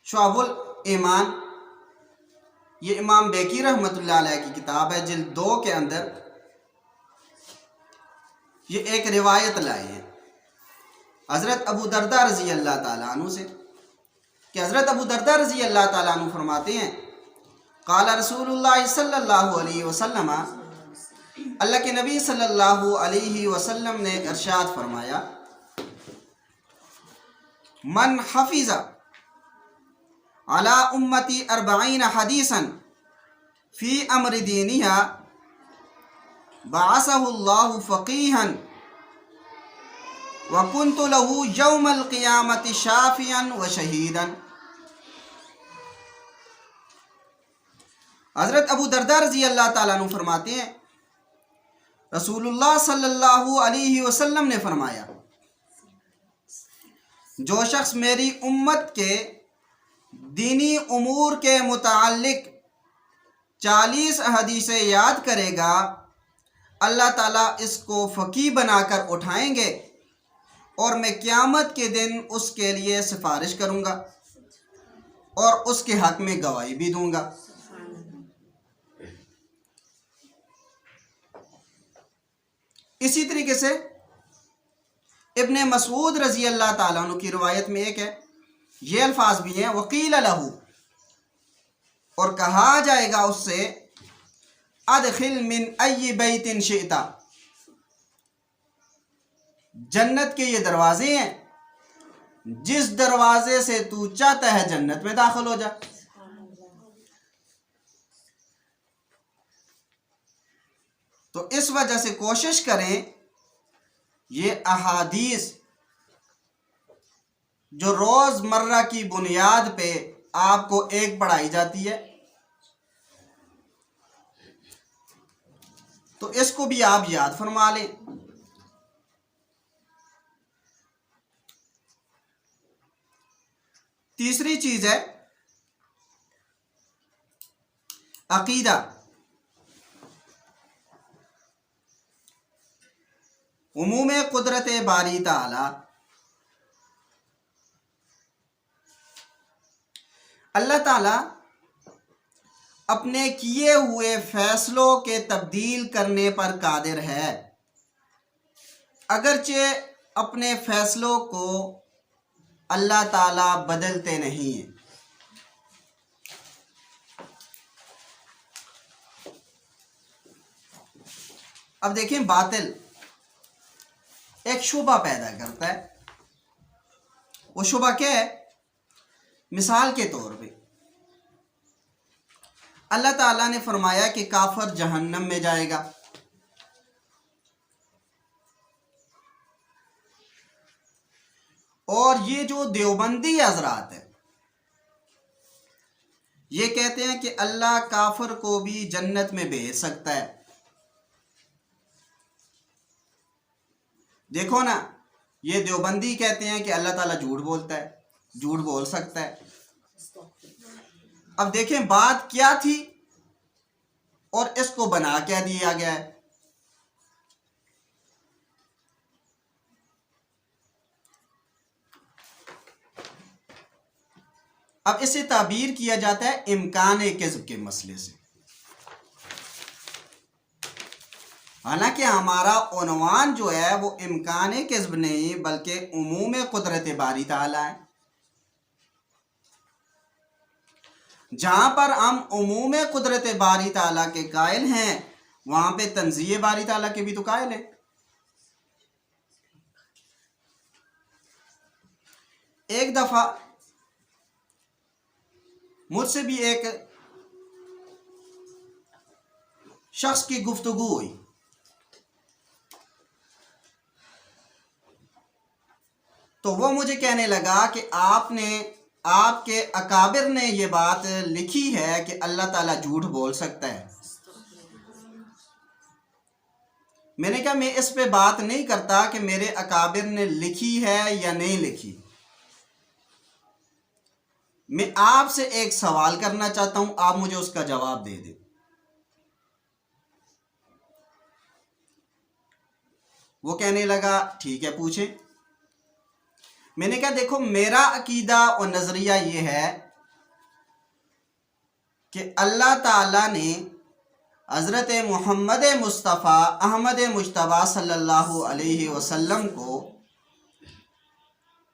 شعب الایمان، یہ امام بیکی رحمۃ اللہ علیہ کی کتاب ہے، جلد 2 کے اندر یہ ایک روایت لائی ہے حضرت ابو درداء رضی اللہ تعالیٰ عنہ سے، کہ حضرت ابو درداء رضی اللہ تعالیٰ عنہ فرماتے ہیں قال رسول اللہ صلی اللہ علیہ وسلم، اللہ کے نبی صلی اللہ علیہ وسلم نے ارشاد فرمایا، من حفظ علی امتی 40 حدیثا فی امر دینہا بعثہ اللہ فقیہا وکنت لہ یوم القیامت شافعا وشہیدا۔ حضرت ابو درداء رضی اللہ تعالیٰ عنہ فرماتے ہیں رسول اللہ صلی اللہ علیہ وسلم نے فرمایا، جو شخص میری امت کے دینی امور کے متعلق 40 حدیثیں یاد کرے گا، اللہ تعالیٰ اس کو فقیہ بنا کر اٹھائیں گے اور میں قیامت کے دن اس کے لیے سفارش کروں گا اور اس کے حق میں گواہی بھی دوں گا۔ اسی طریقے سے ابن مسعود رضی اللہ تعالیٰ عنہ کی روایت میں ایک ہے، یہ الفاظ بھی ہیں، وقیل لہ، اور کہا جائے گا اس سے، ادخل من ای بیت شئت، جنت کے یہ دروازے ہیں، جس دروازے سے تو چاہتا ہے جنت میں داخل ہو جا۔ تو اس وجہ سے کوشش کریں یہ احادیث جو روز مرہ کی بنیاد پہ آپ کو ایک پڑھائی جاتی ہے، تو اس کو بھی آپ یاد فرما لیں۔ تیسری چیز ہے عقیدہ۔ عموم قدرت باری تعالی، اللہ تعالی اپنے کیے ہوئے فیصلوں کے تبدیل کرنے پر قادر ہے، اگرچہ اپنے فیصلوں کو اللہ تعالی بدلتے نہیں ہیں۔ اب دیکھیں، باطل ایک شبہ پیدا کرتا ہے، وہ شبہ کیا ہے؟ مثال کے طور پہ اللہ تعالیٰ نے فرمایا کہ کافر جہنم میں جائے گا، اور یہ جو دیوبندی حضرات ہیں یہ کہتے ہیں کہ اللہ کافر کو بھی جنت میں بھیج سکتا ہے۔ دیکھو نا، یہ دیوبندی کہتے ہیں کہ اللہ تعالیٰ جھوٹ بولتا ہے، جھوٹ بول سکتا ہے۔ اب دیکھیں بات کیا تھی اور اس کو بنا کیا دیا گیا ہے۔ اب اسے تعبیر کیا جاتا ہے امکان کذب کے مسئلے سے، حالانکہ ہمارا عنوان جو ہے وہ امکان کذب نہیں بلکہ عموم قدرت باری تعالیٰ ہے۔ جہاں پر ہم عموم قدرت باری تعالیٰ کے قائل ہیں، وہاں پہ تنزیہ باری تعالیٰ کے بھی تو قائل ہیں۔ ایک دفعہ مجھ سے بھی ایک شخص کی گفتگو ہوئی، تو وہ مجھے کہنے لگا کہ آپ کے اکابر نے یہ بات لکھی ہے کہ اللہ تعالیٰ جھوٹ بول سکتا ہے۔ میں نے کہا میں اس پہ بات نہیں کرتا کہ میرے اکابر نے لکھی ہے یا نہیں لکھی، میں آپ سے ایک سوال کرنا چاہتا ہوں، آپ مجھے اس کا جواب دے دیں۔ وہ کہنے لگا ٹھیک ہے پوچھیں۔ میں نے کہا دیکھو، میرا عقیدہ اور نظریہ یہ ہے کہ اللہ تعالیٰ نے حضرت محمد مصطفیٰ احمد مجتبیٰ صلی اللہ علیہ وسلم کو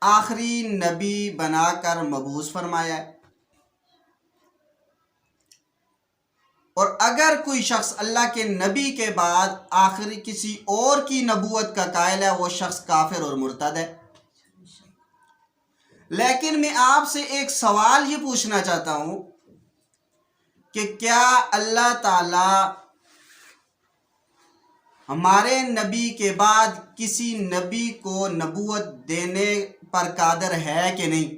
آخری نبی بنا کر مبعوث فرمایا ہے، اور اگر کوئی شخص اللہ کے نبی کے بعد آخری کسی اور کی نبوت کا قائل ہے وہ شخص کافر اور مرتد ہے۔ لیکن میں آپ سے ایک سوال یہ پوچھنا چاہتا ہوں کہ کیا اللہ تعالیٰ ہمارے نبی کے بعد کسی نبی کو نبوت دینے پر قادر ہے کہ نہیں؟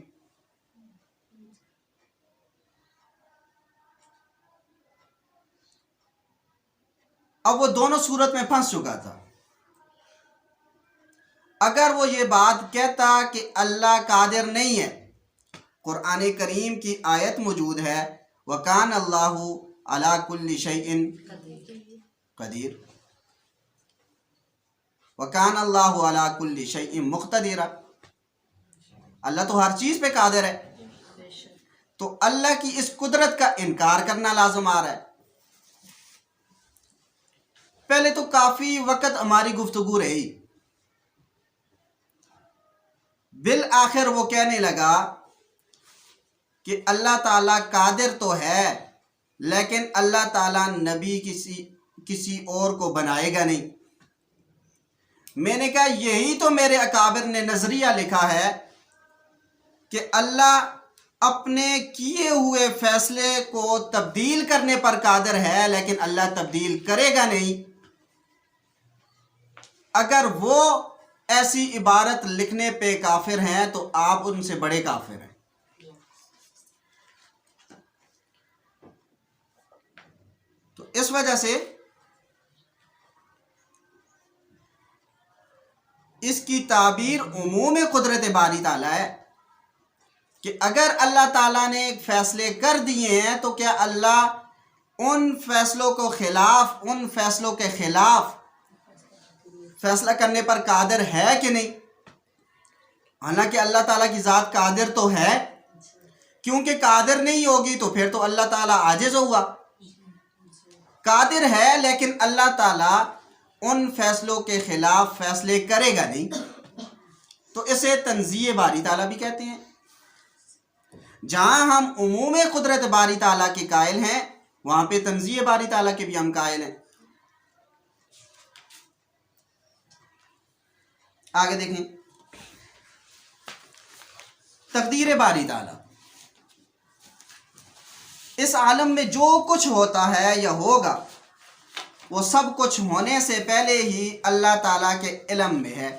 اب وہ دونوں صورت میں پھنس چکا تھا۔ اگر وہ یہ بات کہتا کہ اللہ قادر نہیں ہے، قرآن کریم کی آیت موجود ہے وَكَانَ اللَّهُ عَلَى كُلِّ شَيْءٍ قدیر، وَكَانَ اللَّهُ عَلَى كُلِّ شَيْءٍ مُقْتَدِرًا، اللہ تو ہر چیز پہ قادر ہے، تو اللہ کی اس قدرت کا انکار کرنا لازم آ رہا ہے۔ پہلے تو کافی وقت ہماری گفتگو رہی، بالآخر وہ کہنے لگا کہ اللہ تعالیٰ قادر تو ہے لیکن اللہ تعالیٰ نبی کسی اور کو بنائے گا نہیں۔ میں نے کہا یہی تو میرے اکابر نے نظریہ لکھا ہے کہ اللہ اپنے کیے ہوئے فیصلے کو تبدیل کرنے پر قادر ہے لیکن اللہ تبدیل کرے گا نہیں۔ اگر وہ ایسی عبارت لکھنے پہ کافر ہیں تو آپ ان سے بڑے کافر ہیں۔ تو اس وجہ سے اس کی تعبیر عموم قدرت باری تعالیٰ ہے کہ اگر اللہ تعالیٰ نے فیصلے کر دیے ہیں تو کیا اللہ ان فیصلوں کے خلاف فیصلہ کرنے پر قادر ہے کہ نہیں؟ حالانکہ اللہ تعالیٰ کی ذات قادر تو ہے، کیونکہ قادر نہیں ہوگی تو پھر تو اللہ تعالیٰ عاجز ہوگا۔ قادر ہے لیکن اللہ تعالیٰ ان فیصلوں کے خلاف فیصلے کرے گا نہیں، تو اسے تنزیہ باری تعالیٰ بھی کہتے ہیں۔ جہاں ہم عموم قدرت باری تعالیٰ کے قائل ہیں وہاں پہ تنزیہ باری تعالیٰ کے بھی ہم قائل ہیں۔ آگے دیکھیں، تقدیر باری تعالیٰ، اس عالم میں جو کچھ ہوتا ہے یا ہوگا وہ سب کچھ ہونے سے پہلے ہی اللہ تعالیٰ کے علم میں ہے،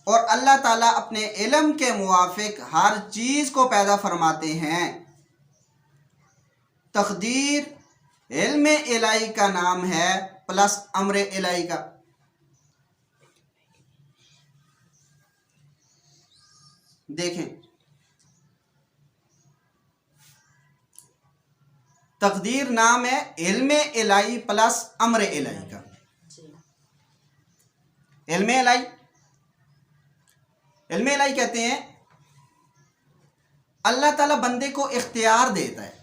اور اللہ تعالیٰ اپنے علم کے موافق ہر چیز کو پیدا فرماتے ہیں۔ تقدیر علم الہی کا نام ہے پلس امر الہی کا۔ دیکھیں، تقدیر نام ہے علم الہی پلس امر الہی کا۔ علم الہی کہتے ہیں اللہ تعالیٰ بندے کو اختیار دیتا ہے،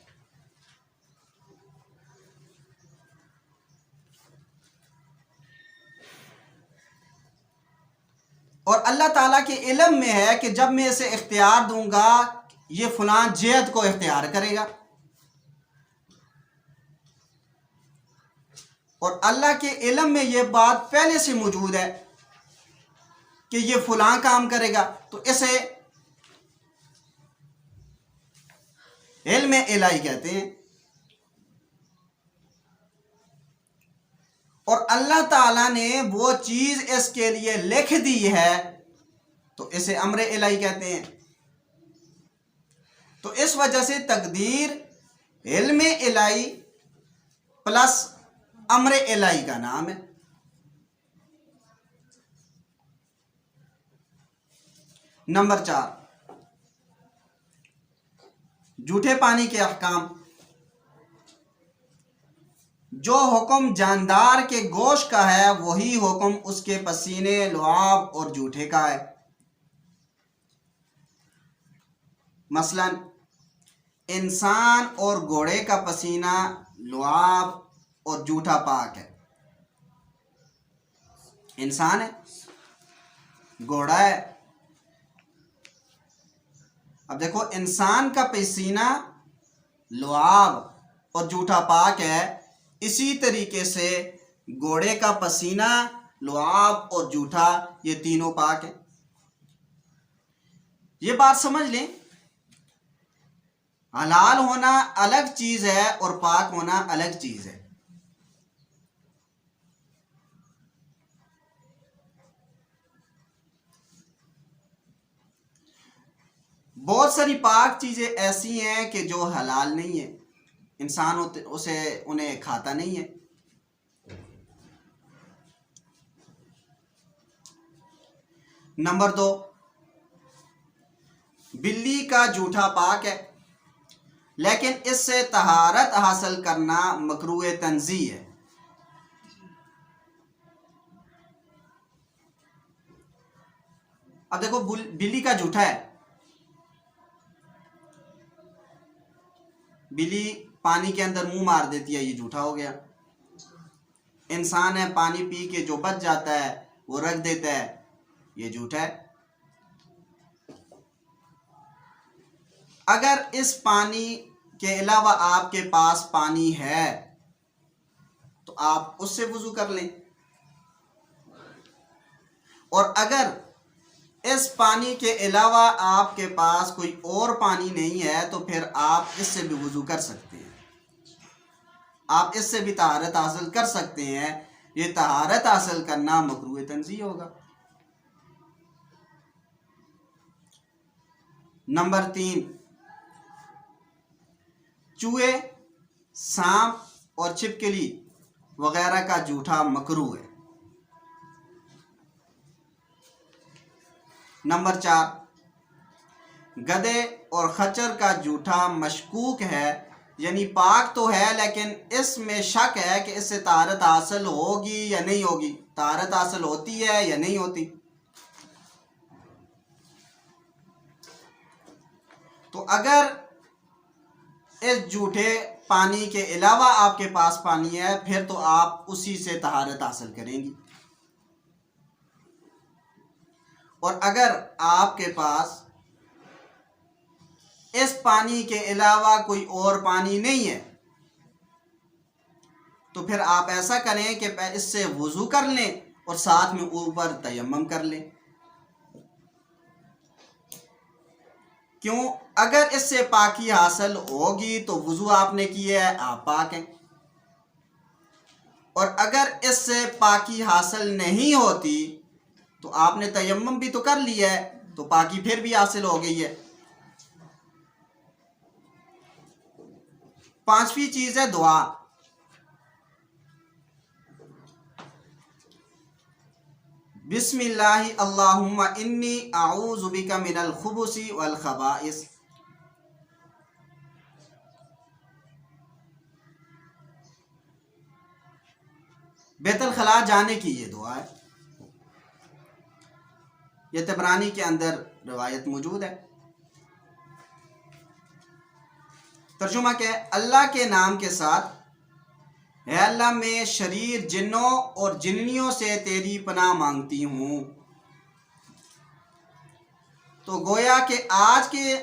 اور اللہ تعالیٰ کے علم میں ہے کہ جب میں اسے اختیار دوں گا یہ فلاں جہت کو اختیار کرے گا، اور اللہ کے علم میں یہ بات پہلے سے موجود ہے کہ یہ فلاں کام کرے گا، تو اسے علم الہی کہتے ہیں۔ اور اللہ تعالیٰ نے وہ چیز اس کے لیے لکھ دی ہے تو اسے امر الہی کہتے ہیں۔ تو اس وجہ سے تقدیر علم الہی پلس امر الہی کا نام ہے۔ نمبر 4، جھوٹے پانی کے احکام۔ جو حکم جاندار کے گوشت کا ہے وہی حکم اس کے پسینے، لعاب اور جھوٹے کا ہے۔ مثلا انسان اور گھوڑے کا پسینہ لعاب اور جھوٹا پاک ہے. انسان ہے، گھوڑا ہے. اب دیکھو، انسان کا پسینہ لعاب اور جھوٹا پاک ہے، اسی طریقے سے گھوڑے کا پسینہ لعاب اور جھوٹا، یہ تینوں پاک ہیں. یہ بات سمجھ لیں، حلال ہونا الگ چیز ہے اور پاک ہونا الگ چیز ہے. بہت ساری پاک چیزیں ایسی ہیں کہ جو حلال نہیں ہیں، انسان انہیں کھاتا نہیں ہے. نمبر 2، بلی کا جھوٹا پاک ہے، لیکن اس سے طہارت حاصل کرنا مکروہ تنزیہ ہے. اب دیکھو، بلی کا جھوٹا ہے. بلی پانی کے اندر منہ مار دیتی ہے، یہ جھوٹا ہو گیا. انسان ہے، پانی پی کے جو بچ جاتا ہے وہ رکھ دیتا ہے، یہ جھوٹا ہے. اگر اس پانی کے علاوہ آپ کے پاس پانی ہے تو آپ اس سے وضو کر لیں، اور اگر اس پانی کے علاوہ آپ کے پاس کوئی اور پانی نہیں ہے تو پھر آپ اس سے بھی وضو کر سکتے ہیں، آپ اس سے بھی طہارت حاصل کر سکتے ہیں. یہ طہارت حاصل کرنا مکروہ تنزیہ ہوگا. نمبر 3، چوہے، سانپ اور چھپکلی وغیرہ کا جھوٹا مکروہ ہے. نمبر 4، گدھے اور خچر کا جھوٹا مشکوک ہے، یعنی پاک تو ہے لیکن اس میں شک ہے کہ اس سے طہارت حاصل ہوگی یا نہیں ہوگی، طہارت حاصل ہوتی ہے یا نہیں ہوتی. تو اگر اس جھوٹے پانی کے علاوہ آپ کے پاس پانی ہے پھر تو آپ اسی سے طہارت حاصل کریں گی، اور اگر آپ کے پاس اس پانی کے علاوہ کوئی اور پانی نہیں ہے تو پھر آپ ایسا کریں کہ اس سے وضو کر لیں اور ساتھ میں اوپر تیمم کر لیں. کیوں؟ اگر اس سے پاکی حاصل ہوگی تو وضو آپ نے کیا ہے، آپ پاک ہیں، اور اگر اس سے پاکی حاصل نہیں ہوتی تو آپ نے تیمم بھی تو کر لیا ہے تو پاکی پھر بھی حاصل ہو گئی ہے. 5ویں چیز ہے دعا. بسم اللہ اللہم انی اعوذ بک من الخبث والخبائث. بیت الخلاء جانے کی یہ دعا ہے، یہ طبرانی کے اندر روایت موجود ہے. ترجمہ کیا ہے؟ اللہ کے نام کے ساتھ، اے اللہ میں شریر جنوں اور جننیوں سے تیری پناہ مانگتی ہوں. تو گویا کہ آج کے